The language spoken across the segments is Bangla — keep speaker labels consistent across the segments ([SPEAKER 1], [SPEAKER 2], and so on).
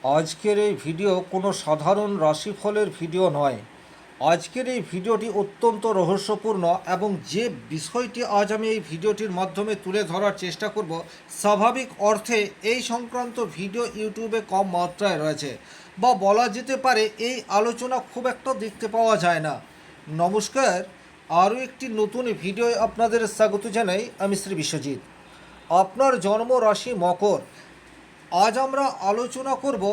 [SPEAKER 1] আজকের এই ভিডিও কোনো সাধারণ রাশিফলের ভিডিও নয়। আজকের এই ভিডিওটি অত্যন্ত রহস্যপূর্ণ এবং যে বিষয়টি আজ আমি এই ভিডিওটির মাধ্যমে তুলে ধরার চেষ্টা করব, স্বাভাবিক অর্থে এই সংক্রান্ত ভিডিও ইউটিউবে কম মাত্রায় রয়েছে, বা বলা যেতে পারে এই আলোচনা খুব একটা দেখতে পাওয়া যায় না। নমস্কার, আরও একটি নতুন ভিডিও আপনাদের স্বাগত জানাই। আমি শ্রী বিশ্বজিৎ। আপনার জন্ম রাশি মকর। আজ আমরা আলোচনা করব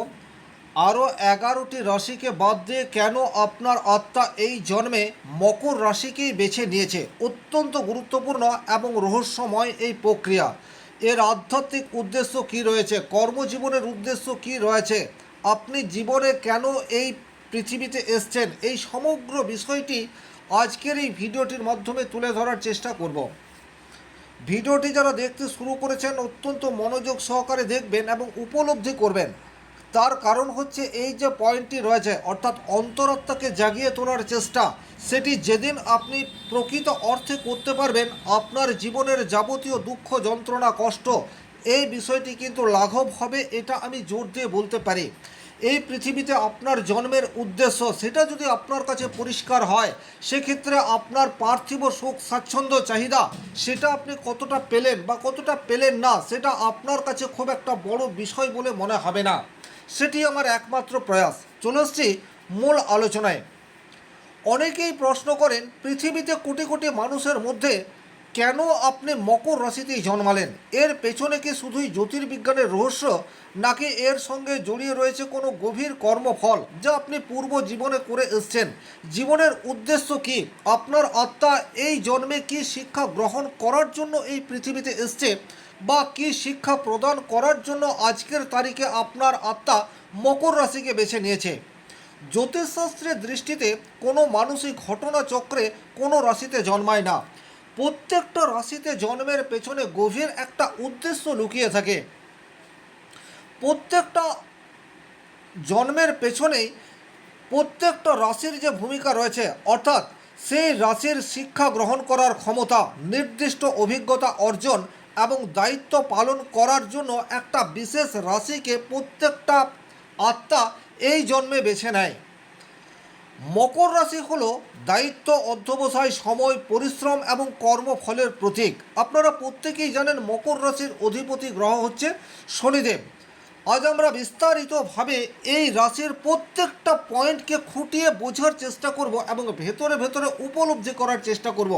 [SPEAKER 1] আরও 11টি রাশিকে বাদ দিয়ে কেন আপনার আত্মা এই জন্মে মকর রাশিকেই বেছে নিয়েছে। অত্যন্ত গুরুত্বপূর্ণ এবং রহস্যময় এই প্রক্রিয়া। এর আধ্যাত্মিক উদ্দেশ্য কী রয়েছে, কর্মজীবনের উদ্দেশ্য কী রয়েছে, আপনি জীবনে কেন এই পৃথিবীতে এসছেন, এই সমগ্র বিষয়টি আজকের এই ভিডিওটির মাধ্যমে তুলে ধরার চেষ্টা করব। ভিডিওটি যারা দেখতে শুরু করেছেন অত্যন্ত মনোযোগ সহকারে দেখবেন এবং উপলব্ধি করবেন। তার কারণ হচ্ছে এই যে পয়েন্টটি রয়েছে, অর্থাৎ অন্তরাত্মাকে জাগিয়ে তোলার চেষ্টা, সেটি যেদিন আপনি প্রকৃত অর্থে করতে পারবেন, আপনার জীবনের যাবতীয় দুঃখ যন্ত্রণা কষ্ট এই বিষয়টি কিন্তু লাঘব হবে, এটা আমি জোর দিয়ে বলতে পারি। এই পৃথিবীতে আপনার জন্মের উদ্দেশ্য সেটা যদি আপনার কাছে পরিষ্কার হয়, সেক্ষেত্রে আপনার পার্থিব সুখ স্বাচ্ছন্দ্য চাহিদা সেটা আপনি কতটা পেলেন বা কতটা পেলেন না, সেটা আপনার কাছে খুব একটা বড় বিষয় বলে মনে হবে না। সেটি আমার একমাত্র প্রয়াস। চলে আসছি মূল আলোচনায়। অনেকেই প্রশ্ন করেন, পৃথিবীতে কোটি কোটি মানুষের মধ্যে কেন আপনি মকর রাশিতেই জন্মালেন? এর পেছনে কি শুধুই জ্যোতির্বিজ্ঞানের রহস্য, নাকি এর সঙ্গে জড়িয়ে রয়েছে কোনো গভীর কর্মফল যা আপনি পূর্ব জীবনে করে এসছেন? জীবনের উদ্দেশ্য কি? আপনার আত্মা এই জন্মে কি শিক্ষা গ্রহণ করার জন্য এই পৃথিবীতে এসছে, বা কি শিক্ষা প্রদান করার জন্য আজকের তারিখে আপনার আত্মা মকর রাশিকে বেছে নিয়েছে? জ্যোতিষশাস্ত্রের দৃষ্টিতে কোনো মানুষই ঘটনাচক্রে কোনো রাশিতে জন্মায় না। প্রত্যেকটা রাশিতে জন্মের পেছনে গভীর একটা উদ্দেশ্য লুকিয়ে থাকে। প্রত্যেকটা জন্মের পেছনেই প্রত্যেকটা রাশির যে ভূমিকা রয়েছে, অর্থাৎ সেই রাশির শিক্ষা গ্রহণ করার ক্ষমতা, নির্দিষ্ট অভিজ্ঞতা অর্জন এবং দায়িত্ব পালন করার জন্য একটা বিশেষ রাশিকে প্রত্যেকটা আত্মা এই জন্মে বেছে নেয়। মকর রাশি হলো দায়িত্ব, অধ্যবসায়, সময়, পরিশ্রম এবং কর্মফলের প্রতীক। আপনারা প্রত্যেকেই জানেন মকর রাশির অধিপতি গ্রহ হচ্ছে শনিদেব। আজ আমরা বিস্তারিতভাবে এই রাশির প্রত্যেকটা পয়েন্টকে খুঁটিয়ে বোঝার চেষ্টা করব এবং ভেতরে ভেতরে উপলব্ধি করার চেষ্টা করব।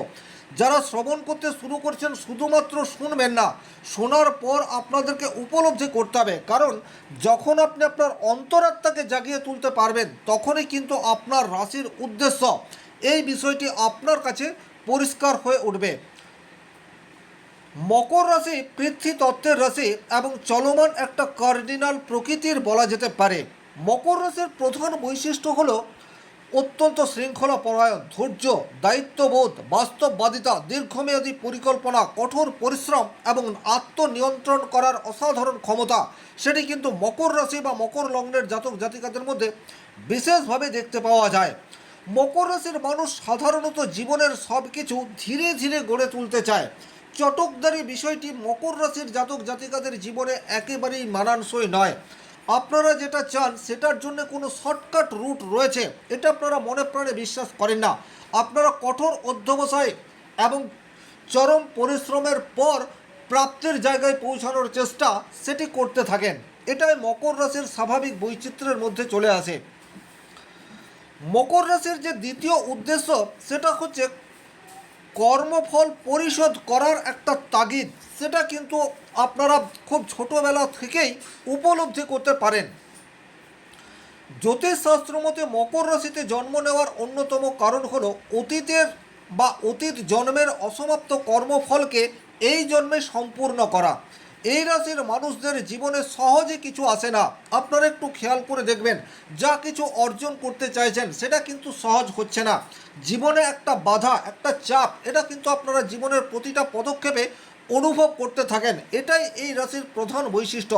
[SPEAKER 1] যারা শ্রবণ করতে শুরু করছেন শুধুমাত্র শুনবেন না, শোনার পর আপনাদেরকে উপলব্ধি করতে হবে। কারণ যখন আপনি আপনার অন্তরাত্মাকে জাগিয়ে তুলতে পারবেন, তখনই কিন্তু আপনার রাশির উদ্দেশ্য এই বিষয়টি আপনার কাছে পরিষ্কার হয়ে উঠবে। মকর রাশি পৃথ্বীতত্ত্বের রাশি এবং চলমান একটা কার্ডিনাল প্রকৃতির বলা যেতে পারে। মকর রাশির প্রধান বৈশিষ্ট্য হলো অত্যন্ত শৃঙ্খলাপরায়ণ, ধৈর্য, দায়িত্ববোধ, বাস্তববাদিতা, দীর্ঘমেয়াদী পরিকল্পনা, কঠোর পরিশ্রম এবং আত্মনিয়ন্ত্রণ করার অসাধারণ ক্ষমতা। সেটি কিন্তু মকর রাশি বা মকর লগ্নের জাতক জাতিকাদের মধ্যে বিশেষভাবে দেখতে পাওয়া যায়। মকর রাশির মানুষ সাধারণত জীবনের সব কিছু ধীরে ধীরে গড়ে তুলতে চায়। চটকদারি বিষয়টি মকর রাশির জাতক জাতিকাদের জীবনে একেবারেই মানানসই নয়। আপনারা যেটা চান সেটার জন্য কোনো শর্টকাট রুট রয়েছে, এটা আপনারা মনে প্রাণে বিশ্বাস করেন না। আপনারা কঠোর অধ্যবসায় এবং চরম পরিশ্রমের পর প্রাপ্তির জায়গায় পৌঁছানোর চেষ্টা সেটি করতে থাকেন। এটাই মকর রাশির স্বাভাবিক বৈচিত্র্যের মধ্যে চলে আসে। মকর রাশির যে দ্বিতীয় উদ্দেশ্য সেটা হচ্ছে কর্মফল পরিশোধ করার একটা তাগিদ। সেটা কিন্তু আপনারা খুব ছোটোবেলা থেকেই উপলব্ধি করতে পারেন। জ্যোতিষশাস্ত্র মতে মকর রাশিতে জন্ম নেওয়ার অন্যতম কারণ হলো অতীতের বা অতীত জন্মের অসমাপ্ত কর্মফলকে এই জন্মে সম্পূর্ণ করা। এই রাশির মানুষদের জীবনে সহজে কিছু আসে না। আপনারা একটু খেয়াল করে দেখবেন, যা কিছু অর্জন করতে চাইছেন সেটা কিন্তু সহজ হচ্ছে না। জীবনে একটা বাধা, একটা চাপ, এটা কিন্তু আপনারা জীবনের প্রতিটা পদক্ষেপে অনুভব করতে থাকেন। এটাই এই রাশির প্রধান বৈশিষ্ট্য।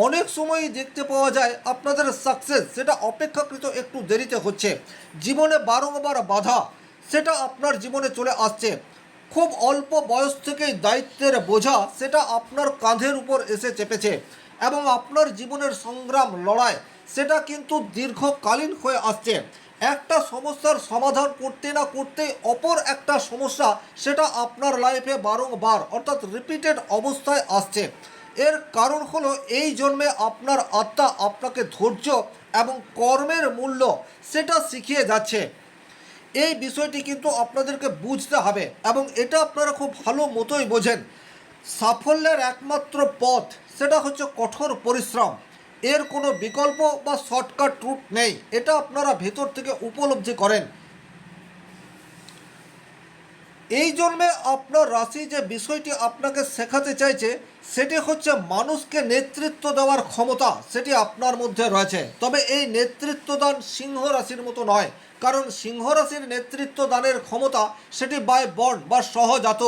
[SPEAKER 1] অনেক সময়ই দেখতে পাওয়া যায় আপনাদের সাকসেস সেটা অপেক্ষাকৃত একটু দেরিতে হচ্ছে। জীবনে বারংবার বাধা সেটা আপনার জীবনে চলে আসছে। খুব অল্প বয়স থেকেই দায়িত্বের বোঝা সেটা আপনার কাঁধের উপর এসে চেপেছে এবং আপনার জীবনের সংগ্রাম লড়াই সেটা কিন্তু দীর্ঘকালীন হয়ে আসছে। একটা সমস্যার সমাধান করতে না করতে অপর একটা সমস্যা সেটা আপনার লাইফে বারংবার অর্থাৎ রিপিটেড অবস্থায় আসছে। এর কারণ হলো এই জন্মে আপনার আত্মা আপনাকে ধৈর্য এবং কর্মের মূল্য সেটা শিখিয়ে যাচ্ছে। এই বিষয়টি কিন্তু আপনাদেরকে বুঝতে হবে এবং এটা আপনারা খুব ভালো মতোই বোঝেন। সাফল্যের একমাত্র পথ সেটা হচ্ছে কঠোর পরিশ্রম। এর কোনো বিকল্প বা শর্টকাট রুট নেই, এটা আপনারা ভেতর থেকে উপলব্ধি করেন। এই জন্মে আপনার রাশি যে বিষয়টি আপনাকে শেখাতে চাইছে সেটি হচ্ছে মানুষকে নেতৃত্ব দেওয়ার ক্ষমতা সেটি আপনার মধ্যে রয়েছে। তবে এই নেতৃত্ব দান সিংহ রাশির মতো নয়, কারণ সিংহ রাশির নেতৃত্ব দানের ক্ষমতা সেটি বাই বর্ন বা সহজাত।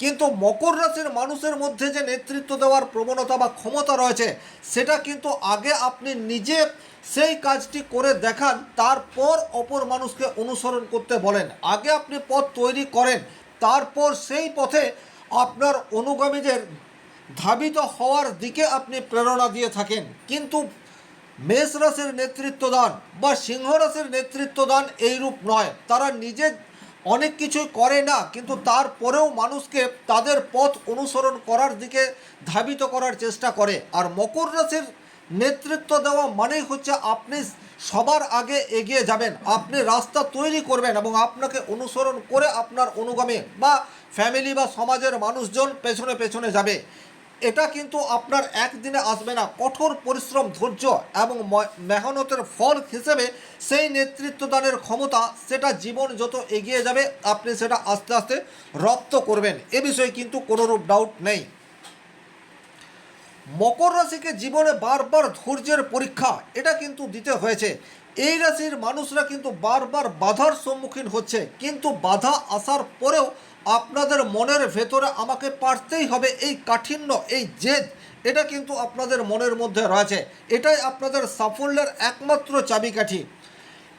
[SPEAKER 1] কিন্তু মকর রাশির মানুষের মধ্যে যে নেতৃত্ব দেওয়ার প্রবণতা বা ক্ষমতা রয়েছে সেটা কিন্তু আগে আপনি নিজে সেই কাজটি করে দেখান, তারপর অপর মানুষকে অনুসরণ করতে বলেন। আগে আপনি পথ তৈরি করেন, তারপর সেই পথে আপনার অনুগামীদের ধাবিত হওয়ার দিকে আপনি প্রেরণা দিয়ে থাকেন। কিন্তু মেষ রাশির নেতৃত্বদান বা সিংহ রাশির নেতৃত্বদান এইরূপ নয়। তারা নিজে অনেক কিছুই করে না, কিন্তু তারপরেও মানুষকে তাদের পথ অনুসরণ করার দিকে ধাবিত করার চেষ্টা করে। আর মকর রাশির নেতৃত্ব দেওয়া মানেই হচ্ছে আপনি সবার আগে এগিয়ে যাবেন, আপনি রাস্তা তৈরি করবেন এবং আপনাকে অনুসরণ করে আপনার অনুগামী বা ফ্যামিলি বা সমাজের মানুষজন পেছনে পেছনে যাবে। এটা কিন্তু আপনার একদিনে আসবে না। কঠোর পরিশ্রম, ধৈর্য এবং মেহনতের ফল হিসেবে সেই নেতৃত্বদানের ক্ষমতা সেটা জীবন যত এগিয়ে যাবে আপনি সেটা আস্তে আস্তে রপ্ত করবেন, এ বিষয়ে কিন্তু কোনোরূপ ডাউট নেই। মকর রাশিকে জীবনে বারবার ধৈর্যের পরীক্ষা এটা কিন্তু দিতে হয়েছে। এই রাশির মানুষরা কিন্তু বারবার বাধার সম্মুখীন হচ্ছে, কিন্তু বাধা আসার পরেও আপনাদের মনের ভেতরে আমাকে পারতেই হবে এই কাঠিন্য, এই জেদ, এটা কিন্তু আপনাদের মনের মধ্যে রয়েছে। এটাই আপনাদের সাফল্যের একমাত্র চাবিকাঠি।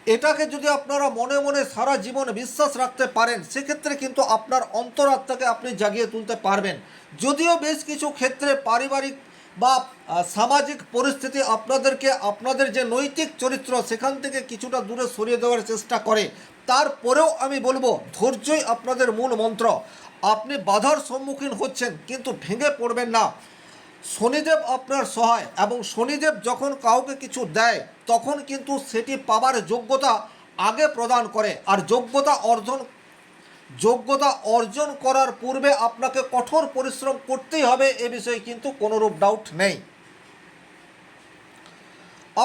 [SPEAKER 1] এটাকে যদি আপনারা মনে মনে সারা জীবন বিশ্বাস রাখতে পারেন সেক্ষেত্রে কিন্তু আপনার অন্তরাত্মাকে আপনি জাগিয়ে তুলতে পারবেন। যদিও বেশ কিছু ক্ষেত্রে পারিবারিক বা সামাজিক পরিস্থিতি আপনাদেরকে আপনাদের যে নৈতিক চরিত্র সেখান থেকে কিছুটা দূরে সরিয়ে দেওয়ার চেষ্টা করে, তারপরেও আমি বলবো ধৈর্যই আপনাদের মূল মন্ত্র। আপনি বাধার সম্মুখীন হচ্ছেন কিন্তু ভেঙে পড়বেন না। শনিদেব আপনার সহায় এবং শনিদেব যখন কাউকে কিছু দেয় তখন কিন্তু সেটি পাবার যোগ্যতা আগে প্রদান করে। আর যোগ্যতা অর্জন করার পূর্বে আপনাকে কঠোর পরিশ্রম করতেই হবে, এ বিষয়ে কিন্তু কোনোরূপ ডাউট নেই।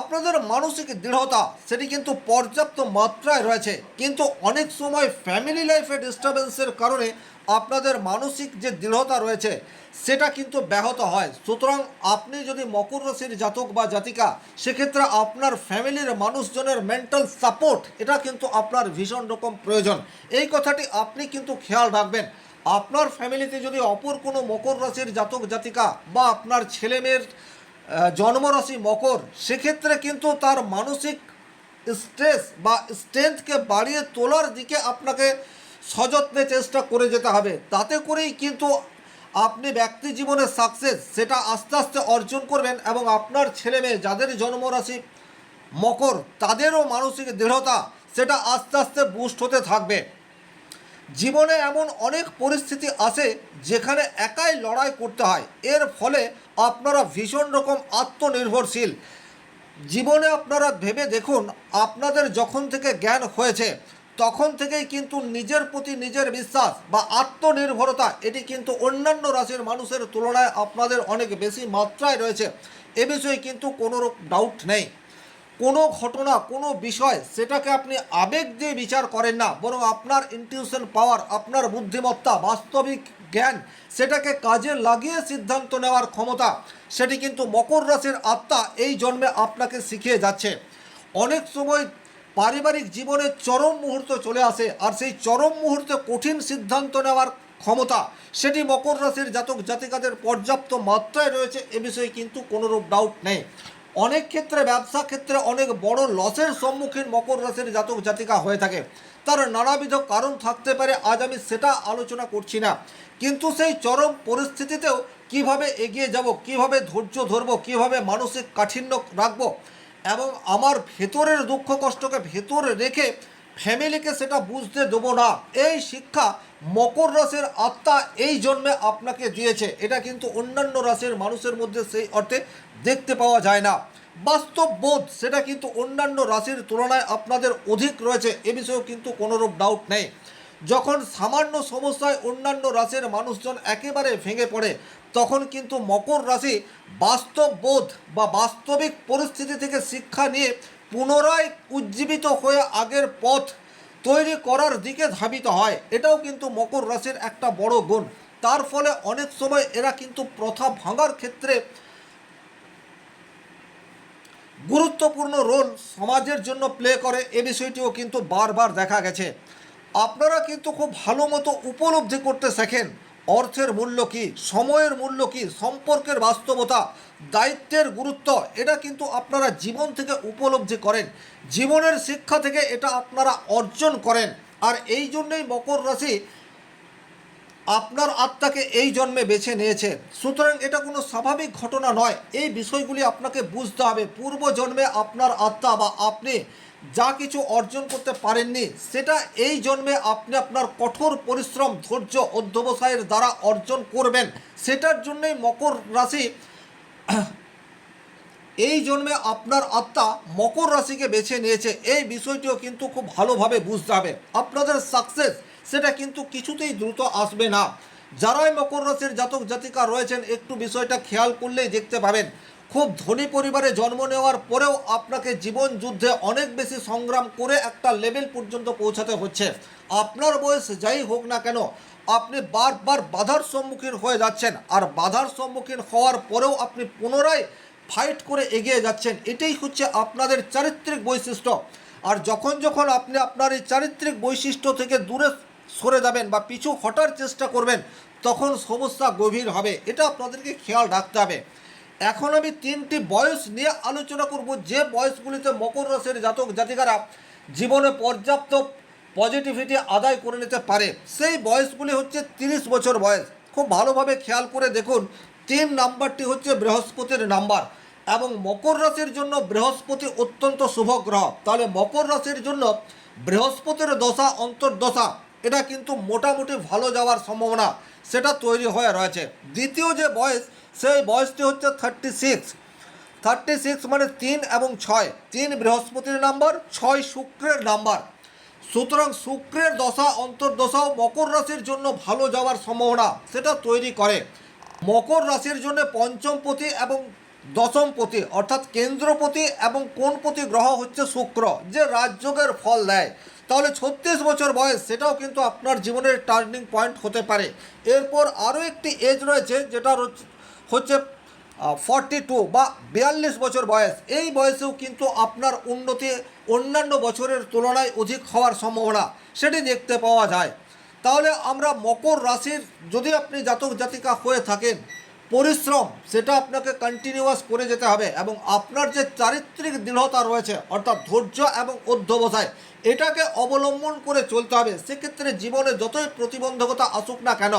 [SPEAKER 1] আপনাদের মানসিক দৃঢ়তা সেটি কিন্তু পর্যাপ্ত মাত্রায় রয়েছে, কিন্তু অনেক সময় ফ্যামিলি লাইফে ডিস্টারবেন্সের কারণে আপনাদের মানসিক যে দৃঢ়তা রয়েছে সেটা কিন্তু ব্যাহত হয়। সুতরাং আপনি যদি মকর রাশির জাতক বা জাতিকা, সেক্ষেত্রে আপনার ফ্যামিলির মানুষজনের মেন্টাল সাপোর্ট এটা কিন্তু আপনার ভীষণ রকম প্রয়োজন। এই কথাটি আপনি কিন্তু খেয়াল রাখবেন। আপনার ফ্যামিলিতে যদি অপর কোনো মকর রাশির জাতক জাতিকা বা আপনার ছেলে মেয়ের জন্মরাশি মকর, সেক্ষেত্রে কিন্তু তার মানসিক স্ট্রেস বা স্ট্রেংথকে বাড়িয়ে তোলার দিকে আপনাকে সযত্নে চেষ্টা করে যেতে হবে। তাতে করেই কিন্তু আপনি ব্যক্তি জীবনের সাকসেস সেটা আস্তে আস্তে অর্জন করবেন এবং আপনার ছেলে মেয়ে যাদের জন্মরাশি মকর তাদেরও মানসিক দৃঢ়তা সেটা আস্তে আস্তে বুস্ট হতে থাকবে। জীবনে এমন অনেক পরিস্থিতি আসে যেখানে একাই লড়াই করতে হয়, এর ফলে আপনারা ভীষণ রকম আত্মনির্ভরশীল। জীবনে আপনারা ভেবে দেখুন, আপনাদের যখন থেকে জ্ঞান হয়েছে তখন থেকেই কিন্তু নিজের প্রতি নিজের বিশ্বাস বা আত্মনির্ভরতা এটি কিন্তু অন্যান্য রাশির মানুষের তুলনায় আপনাদের অনেক বেশি মাত্রায় রয়েছে, এ বিষয়ে কিন্তু কোনো ডাউট নেই। কোনো ঘটনা, কোনো বিষয় সেটাকে আপনি আবেগ দিয়ে বিচার করেন না, বরং আপনার ইনটিউশন পাওয়ার, আপনার বুদ্ধিমত্তা, বাস্তবিক জ্ঞান সেটাকে কাজে লাগিয়ে সিদ্ধান্ত নেওয়ার ক্ষমতা সেটি কিন্তু মকর রাশির আত্মা এই জন্মে আপনাকে শিখিয়ে যাচ্ছে। অনেক সময় পারিবারিক জীবনে চরম মুহূর্ত চলে আসে, আর সেই চরম মুহূর্তে কঠিন সিদ্ধান্ত নেওয়ার ক্ষমতা সেটি মকর রাশির জাতক জাতিকাদের পর্যাপ্ত মাত্রায় রয়েছে, এ বিষয়ে কিন্তু কোনোরূপ ডাউট নেই। অনেক ক্ষেত্রে ব্যবসা ক্ষেত্রে অনেক বড় লসের সম্মুখীন মকর রাশির জাতক জাতিকা হয়ে থাকে। তার নানাবিধ কারণ থাকতে পারে, আজ আমি সেটা আলোচনা করছি না। কিন্তু সেই চরম পরিস্থিতিতেও কিভাবে এগিয়ে যাব, কিভাবে ধৈর্য ধরবো, কিভাবে মানসিক কাঠিন্য রাখবো এবং আমার ভেতরের দুঃখ কষ্টকে ভেতরে রেখে ফ্যামিলিকে সেটা বুঝতে দেবো না, এই শিক্ষা মকর রাশির আত্মা এই জন্মে আপনাকে দিয়েছে। এটা কিন্তু অন্যান্য রাশির মানুষের মধ্যে সেই অর্থে দেখতে পাওয়া যায় না। বাস্তব বোধ সেটা কিন্তু অন্যান্য রাশির তুলনায় আপনাদের অধিক রয়েছে, এ বিষয়েও কিন্তু কোনোরূপ ডাউট নেই। যখন সামান্য সমস্যায় অন্যান্য রাশির মানুষজন একেবারে ভেঙে পড়ে, তখন কিন্তু মকর রাশি বাস্তব বোধ বা বাস্তবিক পরিস্থিতি থেকে শিক্ষা নিয়ে পুনরায় উজ্জীবিত হয়ে আগের পথ তৈরি করার দিকে ধাবিত হয়। এটাও কিন্তু মকর রাশির একটা বড় গুণ। তার ফলে অনেক সময় এরা কিন্তু প্রথা ভাঙার ক্ষেত্রে গুরুত্বপূর্ণ রোল সমাজের জন্য প্লে করে, এ বিষয়টিও কিন্তু বারবার দেখা গেছে। আপনারা কিন্তু খুব ভালো মতো উপলব্ধি করতে শেখেন অর্থের মূল্য কী, সময়ের মূল্য কী, সম্পর্কের বাস্তবতা, দায়িত্বের গুরুত্ব, এটা কিন্তু আপনারা জীবন থেকে উপলব্ধি করেন, জীবনের শিক্ষা থেকে এটা আপনারা অর্জন করেন। আর এই জন্যই মকর রাশি আপনার আত্মাকে এই জন্মে বেছে নিয়েছে। সুতরাং এটা কোনো স্বাভাবিক ঘটনা নয়, এই বিষয়গুলি আপনাকে বুঝতে হবে। পূর্ব জন্মে আপনার আত্মা বা আপনি যা কিছু অর্জন করতে পারেননি, সেটা এই জন্মে আপনি আপনার কঠোর পরিশ্রম, ধৈর্য, অধ্যবসায়ের দ্বারা অর্জন করবেন। সেটার জন্যই মকর রাশি এই জন্মে আপনার আত্মা মকর রাশিকে বেছে নিয়েছে। এই বিষয়টিও কিন্তু খুব ভালোভাবে বুঝতে হবে। আপনাদের সাকসেস সেটা কিন্তু কিছুতেই দ্রুত আসবে না। যারাই মকর রাশির জাতক জাতিকা রয়েছেন, একটু বিষয়টা খেয়াল করলেই দেখতে পাবেন, খুব ধনী পরিবারে জন্ম নেওয়ার পরেও আপনাকে জীবন যুদ্ধে অনেক বেশি সংগ্রাম করে একটা লেভেল পর্যন্ত পৌঁছাতে হচ্ছে। আপনার বয়স যাই হোক না কেন, আপনি বারবার বাধার সম্মুখীন হয়ে যাচ্ছেন, আর বাধার সম্মুখীন হওয়ার পরেও আপনি পুনরায় ফাইট করে এগিয়ে যাচ্ছেন। এটাই হচ্ছে আপনাদের চারিত্রিক বৈশিষ্ট্য। আর যখন যখন আপনি আপনার এই চারিত্রিক বৈশিষ্ট্য থেকে দূরে সরে যাবেন বা পিছু হটার চেষ্টা করবেন, তখন সমস্যা গভীর হবে। এটা আপনাদেরকে খেয়াল রাখতে হবে। এখন আমি তিনটি বয়স নিয়ে আলোচনা করব, যে বয়সগুলিতে মকর রাশির জাতক জাতিকারা জীবনে পর্যাপ্ত পজিটিভিটি আদায় করে নিতে পারে। সেই বয়সগুলি হচ্ছে 30 বছর বয়স। খুব ভালোভাবে খেয়াল করে দেখুন, 3 নাম্বারটি হচ্ছে বৃহস্পতির নাম্বার এবং মকর রাশির জন্য বৃহস্পতি অত্যন্ত শুভ গ্রহ। তাহলে মকর রাশির জন্য বৃহস্পতির দশা অন্তর্দশা এটা কিন্তু মোটামুটি ভালো যাওয়ার সম্ভাবনা সেটা তৈরি হয়ে রয়েছে। দ্বিতীয় যে বয়স, সেই বয়সটি হচ্ছে 36 মানে 3 এবং 6, 3 বৃহস্পতির নাম্বার, 6 শুক্রের নাম্বার। সুতরাং শুক্রের দশা অন্তর্দশাও মকর রাশির জন্য ভালো যাওয়ার সম্ভাবনা সেটা তৈরি করে। মকর রাশির জন্য পঞ্চমপতি এবং দশমপতি অর্থাৎ কেন্দ্রপতি এবং কোণপতি গ্রহ হচ্ছে শুক্র, যে রাজযোগের ফল দেয়। তাহলে 36 বছর বয়স সেটাও কিন্তু আপনার জীবনের টার্নিং পয়েন্ট হতে পারে। এরপর আরও একটি এজ রয়েছে যেটা হচ্ছে 42 বা 42 বছর বয়স। এই বয়সেও কিন্তু আপনার উন্নতি অন্যান্য বছরের তুলনায় অধিক হওয়ার সম্ভাবনা সেটি দেখতে পাওয়া যায়। তাহলে আমরা মকর রাশির যদি আপনি জাতক জাতিকা হয়ে থাকেন, পরিশ্রম সেটা আপনাকে কন্টিনিউয়াস করে যেতে হবে এবং আপনার যে চারিত্রিক দৃঢ়তা রয়েছে অর্থাৎ ধৈর্য এবং অধ্যবসায়, এটাকে অবলম্বন করে চলতে হবে। সেক্ষেত্রে জীবনে যতই প্রতিবন্ধকতা আসুক না কেন,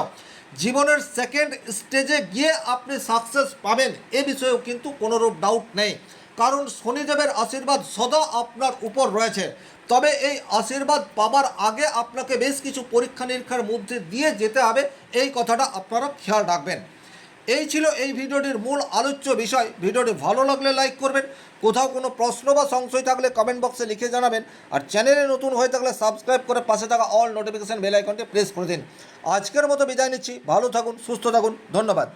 [SPEAKER 1] জীবনের সেকেন্ড স্টেজে গিয়ে আপনি সাকসেস পাবেন, এ বিষয়েও কিন্তু কোনোরূপ ডাউট নেই। কারণ শনিদেবের আশীর্বাদ সদা আপনার উপর রয়েছে। তবে এই আশীর্বাদ পাবার আগে আপনাকে বেশ কিছু পরীক্ষা নিরীক্ষার মধ্যে দিয়ে যেতে হবে, এই কথাটা আপনারা খেয়াল রাখবেন। এই ছিল এই ভিডিওটির মূল আলোচ্য বিষয়। ভিডিওটি ভালো লাগলে লাইক করবেন, কোথাও কোনো প্রশ্ন বা সংশয় থাকলে কমেন্ট বক্সে লিখে জানাবেন, আর চ্যানেলে নতুন হয়ে থাকলে সাবস্ক্রাইব করে পাশে থাকা অল নোটিফিকেশন বেল আইকনটি প্রেস করে দিন। আজকের মতো বিদায় নিচ্ছি, ভালো থাকুন, সুস্থ থাকুন, ধন্যবাদ।